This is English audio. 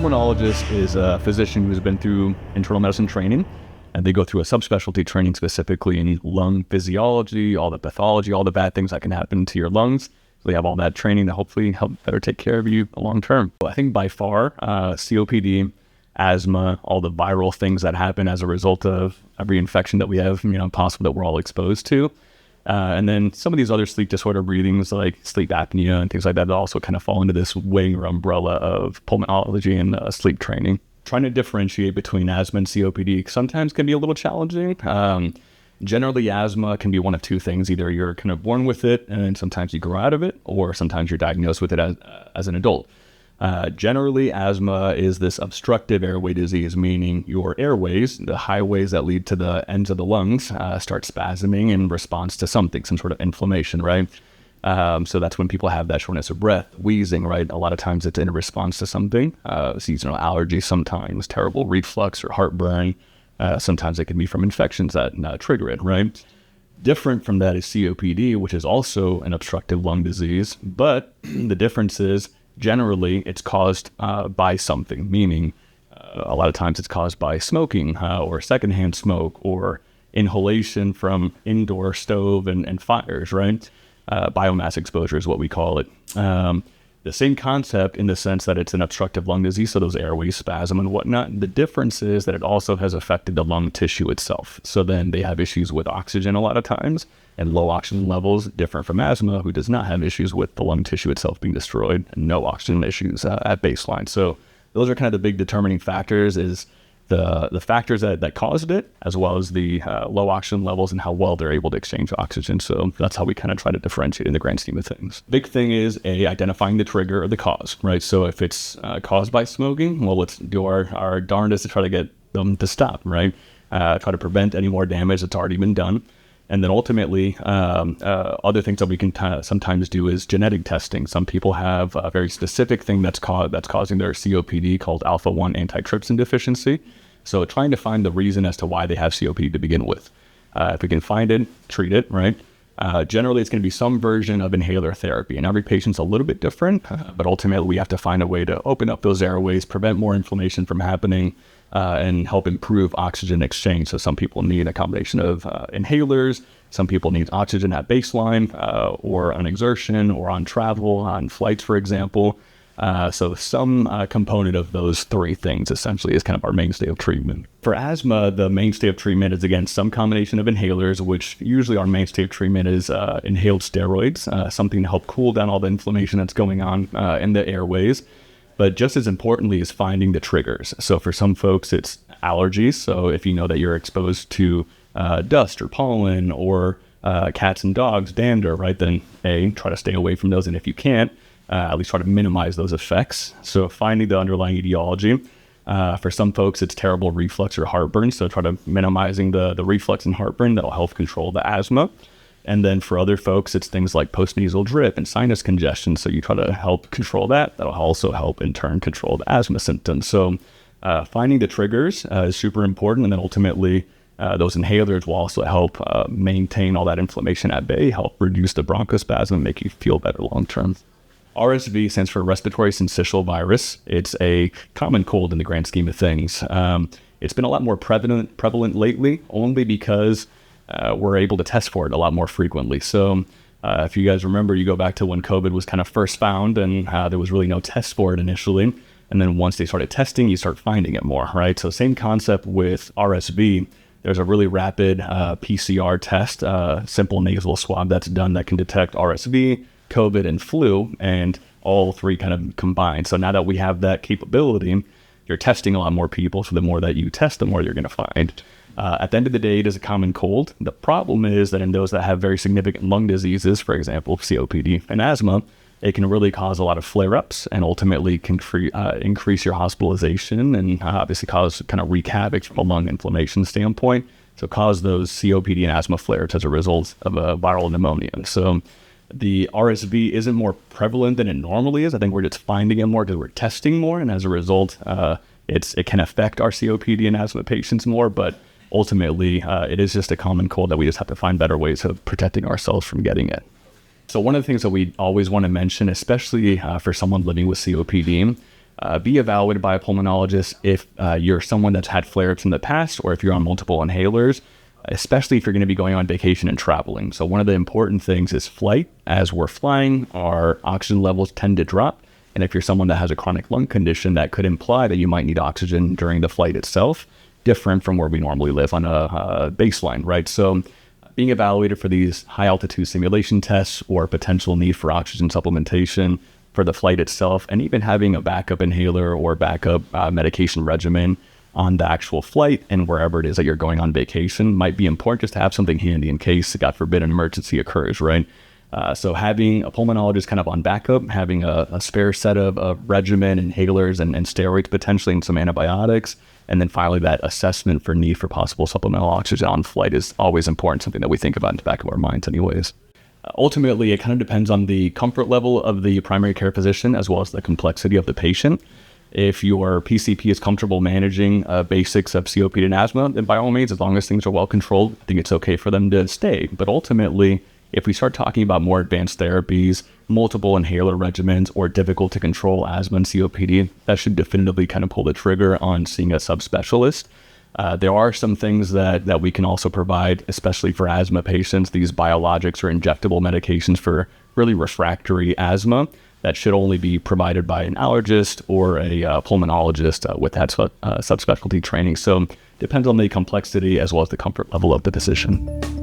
pulmonologist is a physician who's been through internal medicine training, and they go through a subspecialty training specifically in lung physiology, all the pathology, all the bad things that can happen to your lungs. So they have all that training to hopefully help better take care of you long term. I think by far, COPD, asthma, all the viral things that happen as a result of every infection that we have, possible that we're all exposed to. And then some of these other sleep disorder breathings like sleep apnea and things like that also kind of fall into this wing or umbrella of pulmonology and sleep training. Trying to differentiate between asthma and COPD sometimes can be a little challenging. Generally, asthma can be one of two things. Either you're kind of born with it and sometimes you grow out of it, or sometimes you're diagnosed with it as an adult. Generally, asthma is this obstructive airway disease, meaning your airways, the highways that lead to the ends of the lungs, start spasming in response to something, some sort of inflammation, right? So that's when people have that shortness of breath, wheezing, right? A lot of times it's in response to something, seasonal allergy sometimes, terrible reflux or heartburn. Sometimes it can be from infections that trigger it, right? Different from that is COPD, which is also an obstructive lung disease, but the difference is generally it's caused by something, meaning a lot of times it's caused by smoking or secondhand smoke or inhalation from indoor stove and fires, right? Biomass exposure is what we call it. The same concept in the sense that it's an obstructive lung disease, so those airways spasm and whatnot. The difference is that it also has affected the lung tissue itself. So then they have issues with oxygen a lot of times, and low oxygen levels, different from asthma, who does not have issues with the lung tissue itself being destroyed, and no oxygen issues at baseline. So those are kind of the big determining factors, is the factors that caused it, as well as the low oxygen levels and how well they're able to exchange oxygen. So that's how we kind of try to differentiate in the grand scheme of things. Big thing is identifying the trigger or the cause, right? So if it's caused by smoking, well, let's do our darndest to try to get them to stop, right? Try to prevent any more damage that's already been done. And then ultimately, other things that we can sometimes do is genetic testing. Some people have a very specific thing that's causing their COPD called alpha-1 antitrypsin deficiency. So trying to find the reason as to why they have COPD to begin with. If we can find it, treat it, right? Generally, it's going to be some version of inhaler therapy, and every patient's a little bit different, but ultimately we have to find a way to open up those airways, prevent more inflammation from happening, and help improve oxygen exchange. So some people need a combination of inhalers, some people need oxygen at baseline, or on exertion, or on travel, on flights, for example. So some component of those three things essentially is kind of our mainstay of treatment. For asthma, the mainstay of treatment is, again, some combination of inhalers, which usually our mainstay of treatment is inhaled steroids, something to help cool down all the inflammation that's going on in the airways. But just as importantly is finding the triggers. So for some folks, it's allergies. So if you know that you're exposed to dust or pollen or cats and dogs, dander, right, then try to stay away from those. And if you can't, at least try to minimize those effects. So finding the underlying etiology. For some folks, it's terrible reflux or heartburn. So try to minimizing the reflux and heartburn. That'll help control the asthma. And then for other folks, it's things like postnasal drip and sinus congestion. So you try to help control that. That'll also help in turn control the asthma symptoms. So finding the triggers is super important. And then ultimately, those inhalers will also help maintain all that inflammation at bay, help reduce the bronchospasm, and make you feel better long term. RSV stands for respiratory syncytial virus. It's a common cold in the grand scheme of things. It's been a lot more prevalent lately, only because we're able to test for it a lot more frequently. So if you guys remember, you go back to when COVID was kind of first found, and there was really no test for it initially. And then once they started testing, you start finding it more, right? So same concept with RSV. There's a really rapid PCR test, simple nasal swab that's done that can detect RSV, COVID, and flu, and all three kind of combined. So now that we have that capability, you're testing a lot more people. So the more that you test, the more you're going to find. At the end of the day, it is a common cold. The problem is that in those that have very significant lung diseases, for example, COPD and asthma, it can really cause a lot of flare-ups and ultimately can increase your hospitalization and obviously wreak havoc from a lung inflammation standpoint. So cause those COPD and asthma flares as a result of a viral pneumonia. So the RSV isn't more prevalent than it normally is. I think we're just finding it more because we're testing more, and as a result, it can affect our COPD and asthma patients more, but ultimately, it is just a common cold that we just have to find better ways of protecting ourselves from getting it. So one of the things that we always want to mention, especially for someone living with COPD, be evaluated by a pulmonologist if you're someone that's had flare-ups in the past, or if you're on multiple inhalers, especially if you're going to be going on vacation and traveling. So one of the important things is flight. As we're flying, our oxygen levels tend to drop. And if you're someone that has a chronic lung condition, that could imply that you might need oxygen during the flight itself, different from where we normally live on a baseline, right? So being evaluated for these high altitude simulation tests or potential need for oxygen supplementation for the flight itself, and even having a backup inhaler or backup medication regimen on the actual flight and wherever it is that you're going on vacation might be important, just to have something handy in case, God forbid, an emergency occurs, right? So having a pulmonologist kind of on backup, having a spare set of regimen, inhalers, and steroids potentially, and some antibiotics, and then finally that assessment for need for possible supplemental oxygen on flight is always important, something that we think about in the back of our minds anyways. Ultimately, it kind of depends on the comfort level of the primary care physician as well as the complexity of the patient. If your PCP is comfortable managing basics of COPD and asthma, then by all means, as long as things are well controlled, I think it's okay for them to stay. But ultimately, if we start talking about more advanced therapies, multiple inhaler regimens, or difficult to control asthma and COPD, that should definitively kind of pull the trigger on seeing a subspecialist. There are some things that we can also provide, especially for asthma patients, these biologics or injectable medications for really refractory asthma that should only be provided by an allergist or a pulmonologist with that subspecialty training. So depends on the complexity as well as the comfort level of the physician.